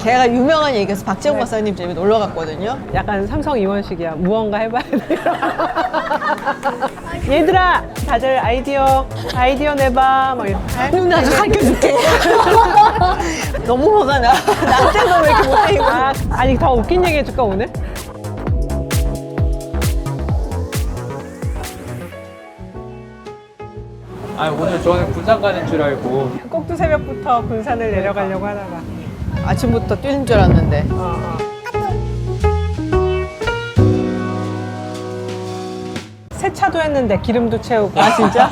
제가 유명한 얘기에서 박재홍 박사님 집에 놀러 갔거든요. 약간 삼성 임원식이야. 무언가 해봐야 돼. 얘들아, 다들 아이디어 내봐. 막 이런. 누나 가르쳐줄게. 너무 화가 나. 나한테도 왜 이렇게 못해, 이거. 아니, 더 웃긴 얘기 해줄까, 오늘? 아 오늘 저는 군산 가는 줄 알고. 꼭두 새벽부터 군산을 내려가려고 하다가. 아침부터 뛰는 줄 알았는데. 세차도 했는데 기름도 채우고. 아, 진짜?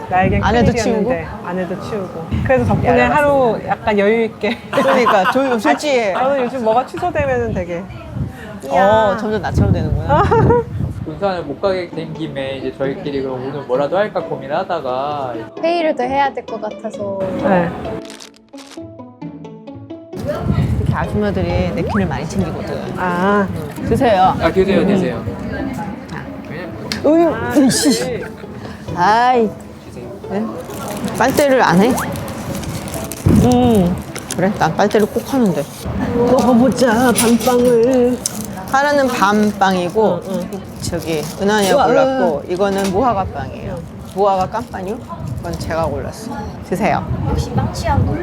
나에겐 안에도 큰일이었는데 안에도 치우고. 그래서 덕분에 야, 하루 약간 여유 있게. 그러니까, 좀 솔직해. 저는 요즘 뭐가 취소되면은 되게. 점점 나처럼 되는구나. 군산을 못 가게 된 김에 이제 저희끼리 그럼 오늘 뭐라도 할까 고민을 하다가 회의를 더 해야 될 것 같아서 네. 이렇게 아줌마들이 냅킨을 많이 챙기거든. 아, 드세요. 아 드세요 드세요. 으이씨. 아이. 네? 빨대를 안 해? 그래? 난 빨대를 꼭 하는데. 먹어보자, 밤빵을. 하나는 밤빵이고, 저기, 은하니가 골랐고, 이거는 무화과빵이에요. 무화과 깜빵이요? 이건 제가 골랐어. 드세요. 혹시 빵 취향도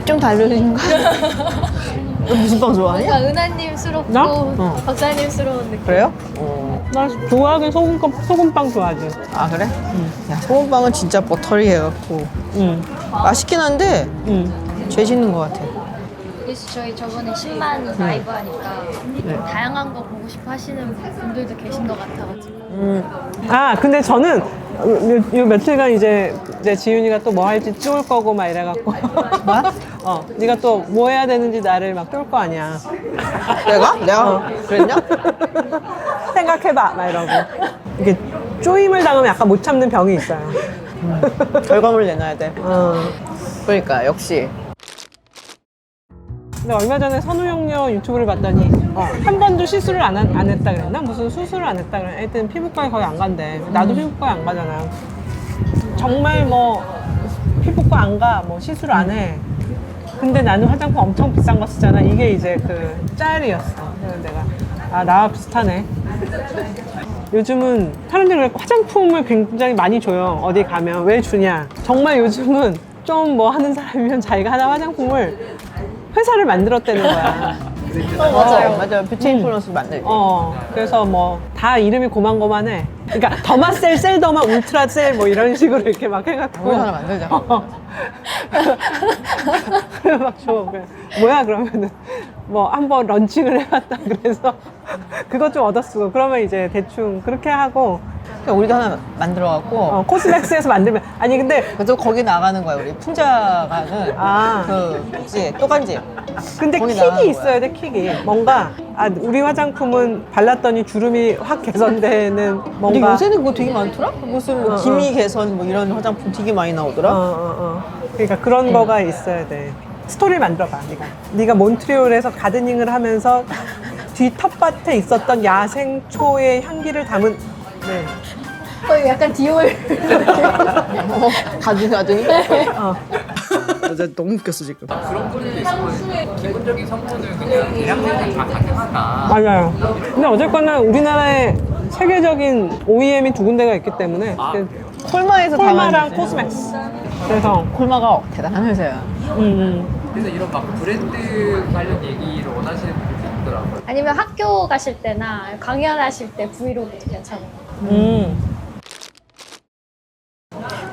좀 달려진가? 너 무슨 빵 좋아하니? 뭔가 은하님스럽고 나? 박사님스러운 느낌. 그래요? 나 좋아하긴 소금빵 좋아하지. 아, 그래? 야, 소금빵은 진짜 버터리 해갖고. 맛있긴 한데, 죄 짓는 것 같아. 그래서 저희 저번에 10만 라이브 하니까 다양한 거 보고 싶어 하시는 분들도 계신 것 같아가지고 아, 근데 저는 요 며칠간 이제 지윤이가 또 뭐 할지 쫄 거고 막 이래갖고. 뭐? 네가 또 뭐 해야 되는지 나를 막 쫄 거 아니야. 내가? 내가 그랬냐? 생각해봐, 막 이러고. 이게 쪼임을 당하면 약간 못 참는 병이 있어요. 결과물 내놔야 돼. 그러니까, 역시. 근데 얼마 전에 선우용녀 유튜브를 봤더니 한 번도 시술을 안 했다 그랬나? 무슨 수술을 안 했다 그랬나? 하여튼 피부과에 거의 안 간대. 나도 피부과에 안 가잖아. 정말 뭐 피부과 안 가, 뭐 시술 안 해. 근데 나는 화장품 엄청 비싼 거 쓰잖아. 이게 이제 그 짤이었어. 그래서 내가 나와 비슷하네. 요즘은 사람들이 화장품을 굉장히 많이 줘요. 어디 가면. 왜 주냐? 정말 요즘은 좀 뭐 하는 사람이면 자기가 하나 화장품을 회사를 만들었다는 거야. 맞아요. 맞아요. 뷰티 인플루언서 만들 때. 그래서 뭐 다 이름이 고만고만해. 그러니까 더마셀, 셀더마, 울트라셀 뭐 이런 식으로 이렇게 막 해갖고. 우리 하나 만들자. 그래 막 줘. 그래. 뭐야 그러면은 뭐 한번 런칭을 해봤다 그래서 그것 좀 얻어쓰고 그러면 이제 대충 그렇게 하고. 그러니까 우리도 하나 만들어갖고. 코스맥스에서 만들면 아니 근데 그래서 거기 나가는 거야. 우리 풍자가는 그지 또간집. 근데 거기 나가는 킥이 거야. 있어야 돼, 킥이. 뭔가 우리 화장품은 발랐더니 주름이 확 개선되는 근데 뭔가. 요새는 그거 되게 많더라? 무슨 뭐 기미 개선 뭐 이런 화장품 되게 많이 나오더라? 그러니까 그런 거가 있어야 돼. 스토리를 만들어봐, 네가 몬트리올에서 가드닝을 하면서 뒤 텃밭에 있었던 야생초의 향기를 담은. 네. 약간 디올 가등이? 어. 나 너무 웃겼어 지금. 그런 분들도 있으면 기본적인 성분은 그냥 대량 생산 다 가능하다. 맞아요. 근데 어쨌거나 우리나라에 세계적인 OEM이 두 군데가 있기 때문에 그 콜마에서 다 콜마랑 만들지. 코스맥스. 그래서 콜마가 대단한 회사야. 그래서 이런 막 브랜드 관련 얘기를 원하시는 분들도 있더라고요. 아니면 학교 가실 때나 강연하실 때 브이로그도 괜찮아요.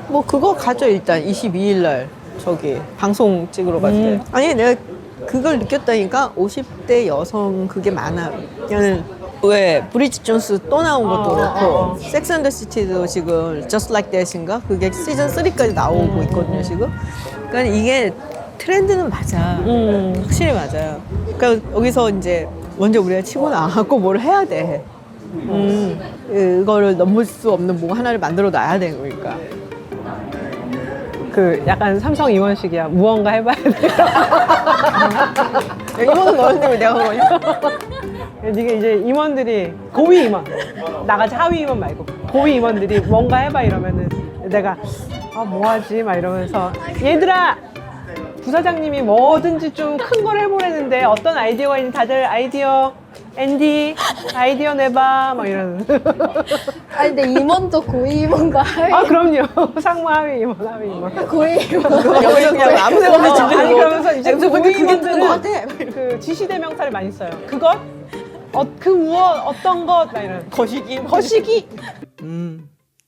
뭐 그거 가죠 일단 22일 날 저기 방송 찍으러 갈 때. 아니 내가 그걸 느꼈다니까 50대 여성 그게 많아. 그냥 왜 브리짓 존스 또 나온 것도 그렇고 섹스 앤 더 시티도 지금 Just Like That인가 그게 시즌 3까지 나오고 있거든요 지금. 그러니까 이게 트렌드는 맞아. 확실히 맞아요. 그러니까 여기서 이제 먼저 우리가 치고 나가고 뭘 해야 돼. 이거를 넘을 수 없는 뭐 하나를 만들어 놔야 돼 그러니까. 그 약간 삼성 임원식이야. 무언가 해봐야 돼. 이거는 너였는데 왜 내가 그러냐? 이게 이제 임원들이 고위 임원, 나같이 하위 임원 말고 고위 임원들이 뭔가 해봐 이러면은 내가 뭐하지 막 이러면서 얘들아 부사장님이 뭐든지 좀 큰 걸 해보려는데 어떤 아이디어가 있는지 다들 아이디어 앤디 아이디어 내봐 막 이러는. 아니 근데 임원도 고위 임원과 하위 아 그럼요. 상무 하위 임원 하위 임원. 고위 임원 여기서 그냥 아무 생각 없이 아니 집에 그러면서 이제 그게 그게 고위원들은 것 같아. 그 지시대명사를 많이 써요. 그것 그 무엇 어떤 것 막 이런. 거시기.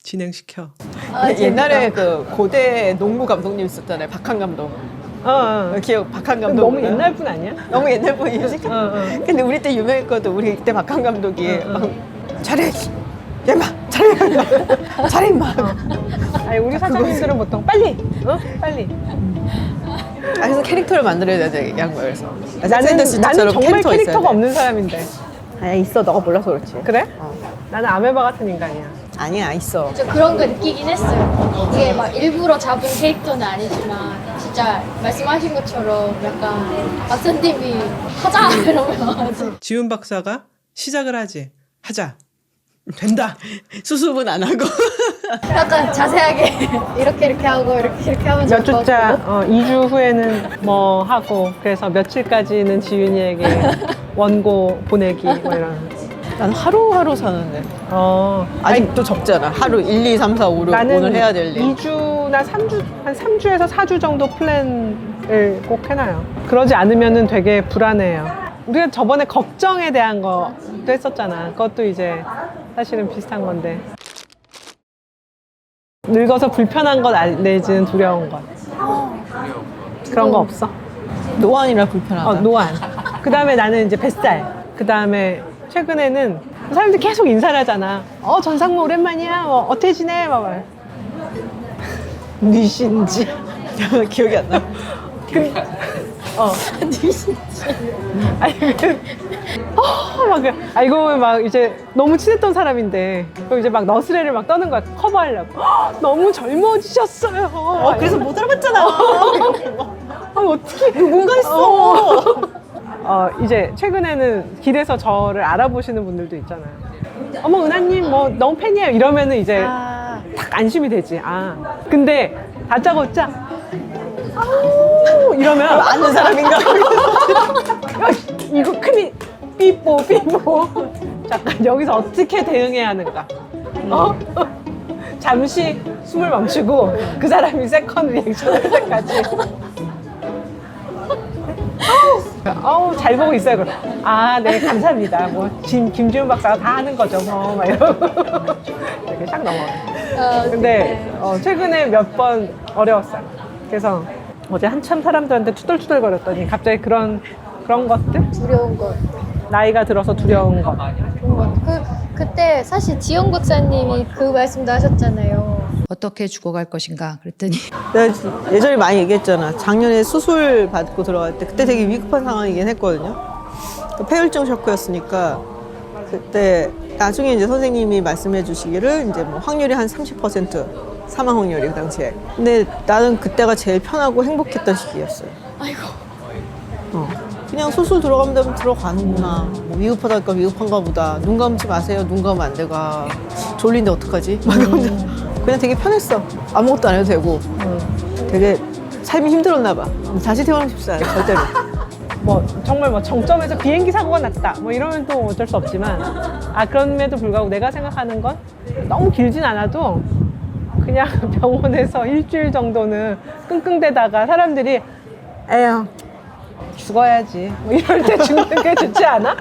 진행시켜. 옛날에 그 고대 농구 감독님 있었잖아요. 박한 감독. 기억 박한 감독. 너무 옛날 분 아니야? 너무 옛날 분이지. 근데 우리 때 유명했거든. 우리 때 박한 감독이 막 잘해. 야 임마 잘해 임마 잘해 임마. 아니 우리 사장님들은 보통 빨리 빨리. 그래서 캐릭터를 만들어야 돼 양말에서. 나는 정말 캐릭터가 없는 사람인데. 아 있어. 너가 몰라서 그렇지. 그래? 나는 아메바 같은 인간이야. 아니야 있어. 저 그런 거 느끼긴 했어요. 이게 막 일부러 잡은 캐릭터는 아니지만 진짜 말씀하신 것처럼 약간 박사님이 하자 이러면 지훈 박사가 시작을 하지. 하자. 된다. 수습은 안 하고. 약간 자세하게 이렇게 하고 이렇게 하면 몇 좋을 것 주짜, 같고. 2주 후에는 뭐 하고, 그래서 며칠까지는 지윤이에게 원고 보내기, 뭐 이런. 난 하루하루 사는데. 아직도 적잖아. 하루 1, 2, 3, 4, 5, 6 나는 오늘 해야 될 일. 2주나 3주, 한 3주에서 4주 정도 플랜을 꼭 해놔요. 그러지 않으면은 되게 불안해요. 우리가 저번에 걱정에 대한 것도 했었잖아. 그것도 이제 사실은 비슷한 건데. 늙어서 불편한 것 내지는 두려운 것. 그런 거 없어? 노안이라 불편하다. 노안. 그 다음에 나는 이제 뱃살. 그 다음에 최근에는 사람들이 계속 인사를 하잖아. 전상무 오랜만이야. 어떻게 지내? 막. 니신지. 기억이 안 나. 니신지. 알고 보면 막 이제 너무 친했던 사람인데, 그럼 이제 막 너스레를 막 떠는 거야. 커버하려고. 너무 젊어지셨어요. 그래서 못 알아봤잖아. 어떻게 누군가 있어. 이제 최근에는 길에서 저를 알아보시는 분들도 있잖아요. 어머 은하님 뭐 너무 팬이에요 이러면은 이제 딱 안심이 되지. 근데 다짜고짜 이러면 아는 사람인가? 야, 이거 큰일 삐뽀 잠깐 여기서 어떻게 대응해야 하는가. 잠시 숨을 멈추고 그 사람이 세컨 리액션 할 때까지 잘 보고 있어요. 그럼. 네, 감사합니다. 뭐, 김지훈 박사가 다 하는 거죠. 막 이러고. 이렇게 샥 넘어가요. 근데, 최근에 몇 번 어려웠어요. 그래서 어제 한참 사람들한테 투덜투덜 거렸더니 갑자기 그런 것들? 두려운 것. 나이가 들어서 두려운 것. 그때 사실 지영 박사님이 그 말씀도 하셨잖아요. 어떻게 죽어갈 것인가 그랬더니 내가 예전에 많이 얘기했잖아. 작년에 수술 받고 들어갈 때 그때 되게 위급한 상황이긴 했거든요. 폐혈증 쇼크였으니까 그때 나중에 이제 선생님이 말씀해 주시기를 이제 뭐 확률이 한 30% 사망 확률이 그 당시에. 근데 나는 그때가 제일 편하고 행복했던 시기였어요. 아이고. 그냥 수술 들어가면 되면 들어가는구나. 뭐 위급하다니까 위급한가 보다. 눈 감지 마세요. 눈 감으면 안 돼가. 졸린데 어떡하지? 막 이러면서 그냥 되게 편했어. 아무것도 안 해도 되고. 되게 삶이 힘들었나 봐. 다시 태어나고 싶지 않아요. 절대로. 정말 정점에서 비행기 사고가 났다. 이러면 또 어쩔 수 없지만. 그럼에도 불구하고 내가 생각하는 건 너무 길진 않아도 그냥 병원에서 일주일 정도는 끙끙대다가 사람들이 에휴, 죽어야지. 이럴 때 죽는 게 좋지 않아?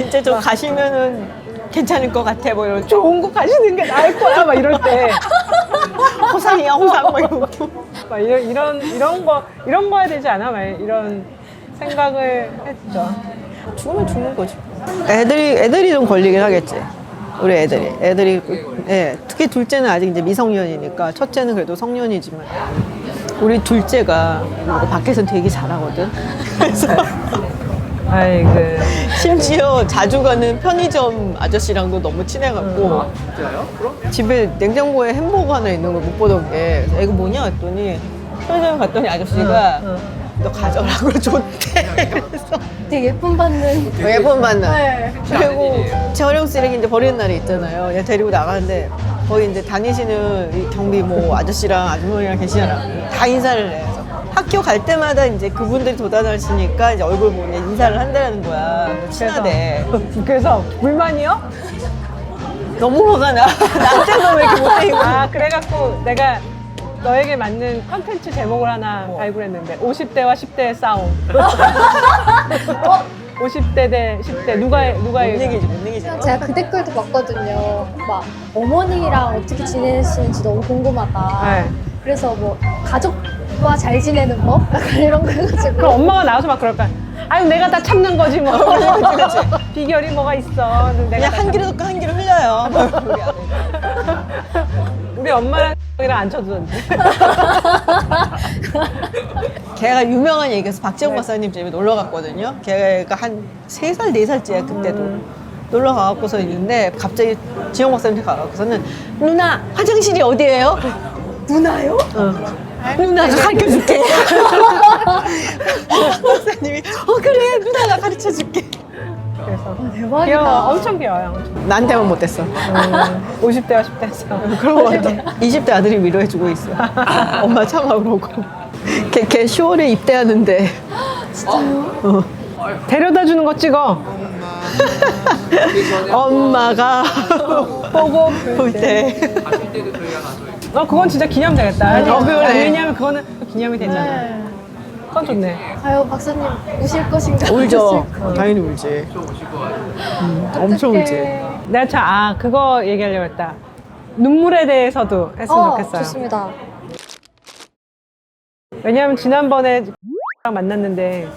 이제 좀 가시면은 괜찮을 것 같아. 뭐 이런 좋은 거 가시는 게 나을 거야. 막 이럴 때. 호상이야 호상 막 이러고. 막 이런 거 해야 되지 않아? 막 이런 생각을 했죠. 죽으면 죽는 거지. 애들이 좀 걸리긴 하겠지. 우리 애들이 예, 특히 둘째는 아직 이제 미성년이니까 첫째는 그래도 성년이지만 우리 둘째가 밖에서 되게 잘하거든. 그래서 아이고. 심지어 자주 가는 편의점 아저씨랑도 너무 친해갖고 진짜요? 그럼? 집에 냉장고에 햄버거 하나 있는 걸 못 보던 게 이거 뭐냐 했더니 편의점 갔더니 아저씨가 너 가져라고 줬대. 그래서 되게 예쁨 받는. 예쁜 만나. 네. 그리고 재활용 쓰레기 이제 버리는 날이 있잖아요. 얘 데리고 나가는데 거기 이제 다니시는 이 경비 뭐 아저씨랑 아주머니랑 계시잖아. 다 인사를 해. 그래서 학교 갈 때마다 이제 그분들이 도달하시니까 이제 얼굴 보고 이제 인사를 한다는 거야. 친하대. 그래서 불만이요? 너무 화가 나. 나한테는 왜 이렇게 못해, 이거. 아, 그래갖고 내가 너에게 맞는 컨텐츠 제목을 하나 발굴했는데 50대와 10대의 싸움. 50대 대 10대 누가 못 이기지, 못 이기지. 제가 그 댓글도 봤거든요. 막 어머니랑 어떻게 지내시는지 너무 궁금하다. 네. 그래서 뭐 가족과 잘 지내는 법? 약간 이런 거 해가지고. 그럼 엄마가 나와서 막 그럴까? 아유 내가 다 참는 거지 뭐. 그치. 비결이 뭐가 있어. 내가 그냥 다 한 귀로 듣고 한 귀로 흘려요. 우리 아들. 우리 엄마랑 이랑 안 쳐주던지. 걔가 유명한 얘기에서 박재홍 박사님 집에 놀러 갔거든요. 걔가 한 3살, 4살째야, 그때도. 놀러 가갖고서 있는데, 갑자기 지영 박사님한테 가갖고서는, 누나, 화장실이 어디예요? 누나요? 누나가 가르쳐 줄게. 박사님이, 그래, 누나가 가르쳐 줄게. 그래서 대박이다. 귀여워. 엄청 귀여워요. 엄청. 나한테만 못했어. 50대와 10대 싸움. 그런 거 같아. 20대 아들이 위로해주고 있어. 엄마 참아, 그러고. 걔 10월에 입대하는데. 데려다 주는 거 찍어. 엄마가 보고 볼 때. 가실 때도 저희가 가서 그건 진짜 기념 되겠다. 그래. 왜냐면 그거는 기념이 되잖아. 그건 좋네. 아유 박사님 우실 것인가? 울죠. 당연히 울지. 오실 것 같아요. 엄청 울지. 내가 참, 그거 얘기하려고 했다. 눈물에 대해서도 했으면 좋겠어요. 좋습니다. 왜냐하면 지난번에 랑 만났는데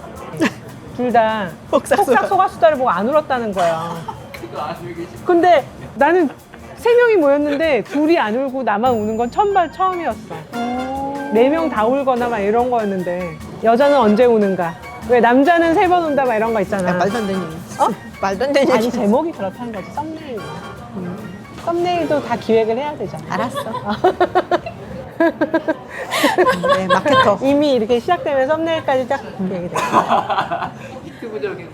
둘 다 폭삭 소가수다를 보고 안 울었다는 거야. 근데 나는 3명이 모였는데 둘이 안 울고 나만 우는 건 처음이었어. 4명 다 울거나 막 이런 거였는데 여자는 언제 우는가? 왜 남자는 3번 운다 막 이런 거 있잖아. 야, 말도 안 되는 얘기. 말도 안 되는 아니 얘기. 제목이 그렇다는 거지. 썸네일. 썸네일도 다 기획을 해야 되잖아. 알았어. 네, 마케터. 이미 이렇게 시작되면 썸네일까지 딱 기획이 돼. 유튜브적인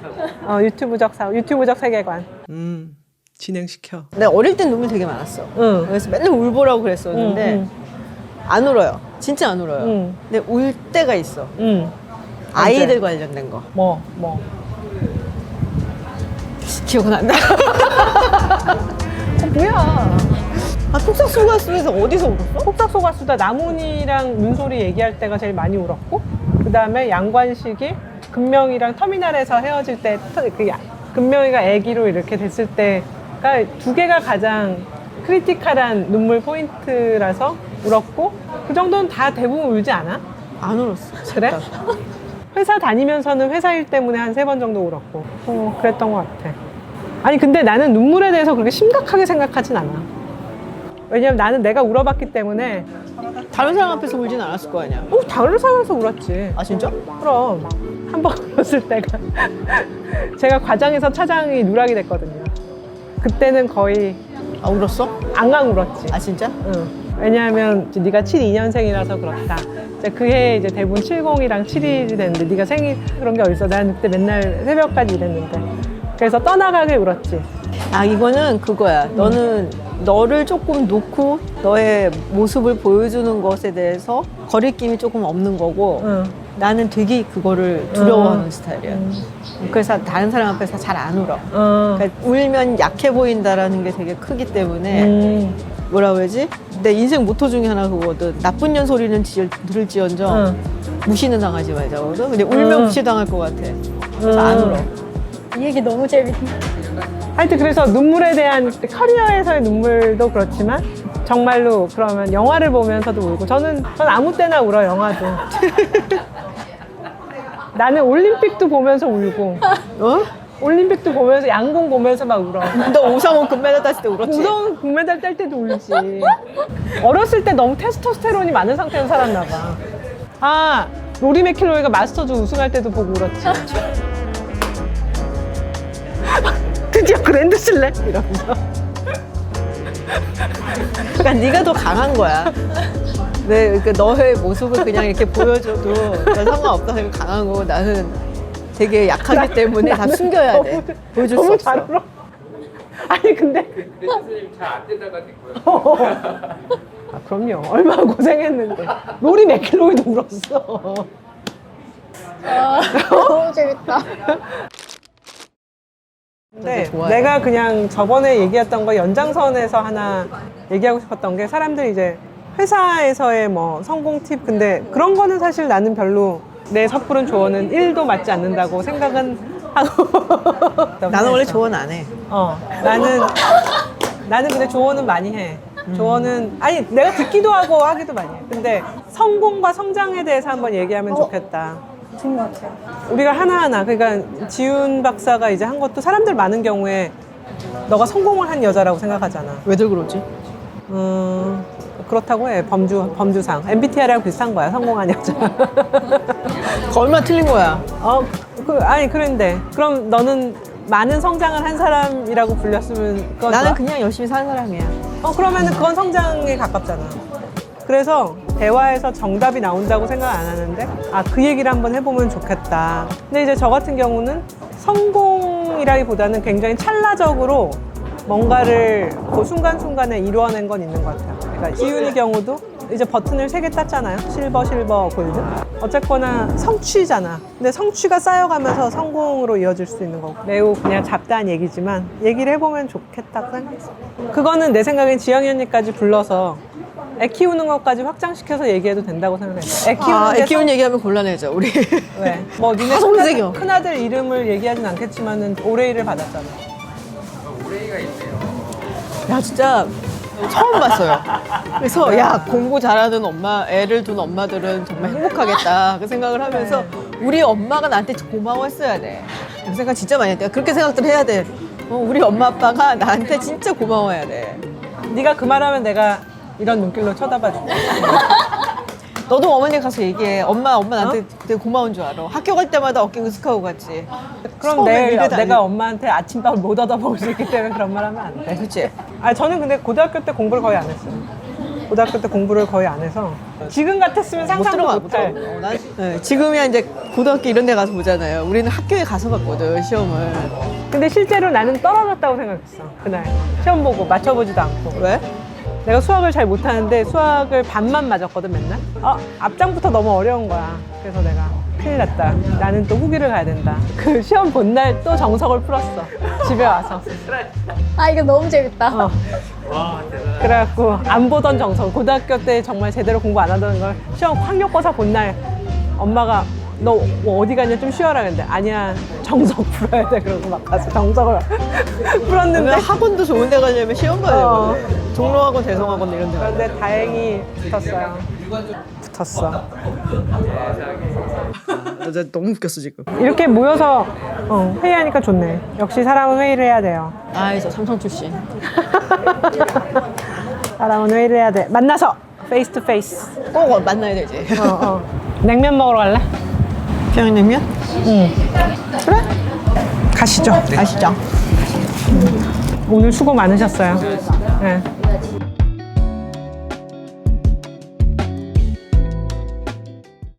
사고. 유튜브적 세계관. 진행시켜. 내가 어릴 땐 눈물 되게 많았어. 응. 그래서 맨날 울보라고 그랬었는데 응, 안 울어요. 진짜 안 울어요. 응. 근데 울 때가 있어. 응. 아이들 관련된 거. 뭐. 기억은 안 나. 뭐야. 폭삭소가수에서 어디서 울었어? 폭삭소가수다 나문이랑 문소리 얘기할 때가 제일 많이 울었고, 그 다음에 양관식이 금명이랑 터미널에서 헤어질 때, 금명이가 애기로 이렇게 됐을 때가 2개가 가장 크리티컬한 눈물 포인트라서 울었고, 그 정도는 다 대부분 울지 않아? 안 울었어. 그래? 회사 다니면서는 회사 일 때문에 한 3번 정도 울었고, 그랬던 것 같아. 아니 근데 나는 눈물에 대해서 그렇게 심각하게 생각하진 않아. 왜냐면 나는 내가 울어봤기 때문에. 다른 사람 앞에서 울진 않았을 거 아니야. 다른 상황에서 울었지. 아 진짜? 그럼 한 번 울었을 때가 제가 과장에서 차장이 누락이 됐거든요. 그때는 거의 아 울었어? 앙앙 울었지. 아 진짜? 응. 왜냐하면 이제 네가 72년생이라서 그렇다. 이제 그해 이제 대부분 70이랑 7일이 됐는데 네가 생일 그런 게 어딨어. 난 그때 맨날 새벽까지 일했는데. 그래서 떠나가게 울었지. 아 이거는 그거야. 너는 너를 조금 놓고 너의 모습을 보여주는 것에 대해서 거리낌이 조금 없는 거고 응. 나는 되게 그거를 두려워하는 스타일이야. 그래서 다른 사람 앞에서 잘 안 울어. 그러니까 울면 약해 보인다라는 게 되게 크기 때문에 뭐라 그러지? 내 인생 모토 중에 하나 그거거든. 나쁜 년 소리는 들을지언정 무시는 당하지 말자거든. 근데 울면 무시당할 것 같아. 그래서 안 울어. 이 얘기 너무 재밌네. 하여튼 그래서 눈물에 대한 커리어에서의 눈물도 그렇지만 정말로 그러면 영화를 보면서도 울고 전 아무 때나 울어 영화도. 나는 올림픽도 보면서 울고 올림픽도 보면서 양궁 보면서 막 울어. 너 오상훈 금메달 땄을 때 울었지? 우선 금메달 딸 때도 울지. 어렸을 때 너무 테스토스테론이 많은 상태에서 살았나 봐. 로리 맥킬로이가 마스터즈 우승할 때도 보고 울었지. 드디어 그랜드슬램 이러면서. 그러니까 네가 더 강한 거야. 너의 모습을 그냥 이렇게 보여줘도 난 상관없다 생각 강한 거고 나는 되게 약하기 때문에 다 숨겨야 돼. 보여줄 수 너무 없어. 잘 울어. 아니 근데 근데 선생님 잘 안 되다가 된 거예요. 아, 그럼요. 얼마나 고생했는데. 로리 맥킬로이도 울었어. 너무 재밌다. 근데 좋아요. 내가 그냥 저번에 얘기했던 거 연장선에서 하나 얘기하고 싶었던 게 사람들이 이제 회사에서의 뭐 성공 팁 근데 그런 거는 사실 나는 별로 내 섣부른 조언은 1도 맞지 않는다고 생각은 하고 나는 원래 조언 안 해. 나는 근데 조언은 많이 해. 조언은 아니 내가 듣기도 하고 하기도 많이 해. 근데 성공과 성장에 대해서 한번 얘기하면 좋겠다. 좋은 것 같아요. 우리가 하나하나 그러니까 지훈 박사가 이제 한 것도 사람들 많은 경우에 너가 성공을 한 여자라고 생각하잖아. 왜들 그러지? 그렇다고 해. 범주상 MBTI랑 비슷한 거야. 성공한 여자. 그 얼마 틀린 거야. 아니 그런데 그럼 너는 많은 성장을 한 사람이라고 불렸으면 그건 나는 좋아? 그냥 열심히 사는 사람이야. 그러면은 그건 성장에 가깝잖아. 그래서 대화에서 정답이 나온다고 생각 안 하는데 그 얘기를 한번 해보면 좋겠다. 근데 이제 저 같은 경우는 성공이라기보다는 굉장히 찰나적으로 뭔가를 그 순간순간에 이루어낸 건 있는 것 같아요. 그러니까 지훈이 경우도 이제 버튼을 3개 땄잖아요. 실버, 골드. 어쨌거나 성취잖아. 근데 성취가 쌓여가면서 성공으로 이어질 수 있는 거고. 매우 그냥 잡다한 얘기지만 얘기를 해보면 좋겠다고 생각했어. 그거는 내 생각엔 지영이 언니까지 불러서 애 키우는 것까지 확장시켜서 얘기해도 된다고 생각했어. 애 키우는 얘기하면 곤란해져, 우리. 왜? 뭐 니네 다 속색여. 큰아들 이름을 얘기하진 않겠지만은 올해일을 받았잖아. 올해가 있네요. 야, 진짜 처음 봤어요. 그래서 야, 공부 잘하는 엄마, 애를 둔 엄마들은 정말 행복하겠다. 그 생각을 하면서 우리 엄마가 나한테 고마워했어야 돼. 그 생각 진짜 많이 했대. 그렇게 생각들 해야 돼. 우리 엄마 아빠가 나한테 진짜 고마워해야 돼. 네가 그 말하면 내가 이런 눈길로 쳐다봐줄게. 너도 어머니 가서 얘기해. 엄마 나한테 되게 고마운 줄 알아. 학교 갈 때마다 어깨 으쓱하고 갔지. 그럼 처음에 밀대 다니- 내가 엄마한테 아침밥을 못 얻어먹을 수 있기 때문에 그런 말 하면 안 돼. 그치? 저는 근데 고등학교 때 공부를 거의 안 했어요. 고등학교 때 공부를 거의 안 해서 지금 같았으면 상상도 못할. 지금이야 이제 고등학교 이런 데 가서 보잖아요. 우리는 학교에 가서 봤거든, 시험을. 근데 실제로 나는 떨어졌다고 생각했어. 그날 시험 보고 맞춰보지도 않고. 왜? 내가 수학을 잘 못하는데 수학을 반만 맞았거든 맨날. 앞장부터 너무 어려운 거야. 그래서 내가 큰일 났다. 나는 또 후기를 가야 된다. 그 시험 본 날 또 정석을 풀었어. 집에 와서. 이거 너무 재밌다. 와, 대단하다. 그래갖고 안 보던 정석. 고등학교 때 정말 제대로 공부 안 하던 걸 시험 학력고사 본 날 엄마가 너 뭐 어디 가냐 좀 쉬어라 그랬는데 아니야 정석 풀어야 돼 그러고 막 가서 정석을 풀었는데 근데 학원도 좋은 데 가려면 시험 봐야 어. 되거든. 종로학원, 대성학원 이런 데 가야 돼. 그런데 다행히 붙었어요. 붙었어. 나 진짜 너무 웃겼어, 지금. 이렇게 모여서 회의하니까 좋네. 역시 사람은 회의를 해야 돼요. 저 삼성 출신. 사람은 회의를 해야 돼. 만나서 페이스 투 페이스. 꼭 만나야 되지. 냉면 먹으러 갈래? 평양냉면? 그래? 가시죠. 아시죠? 오늘 수고 많으셨어요. 네.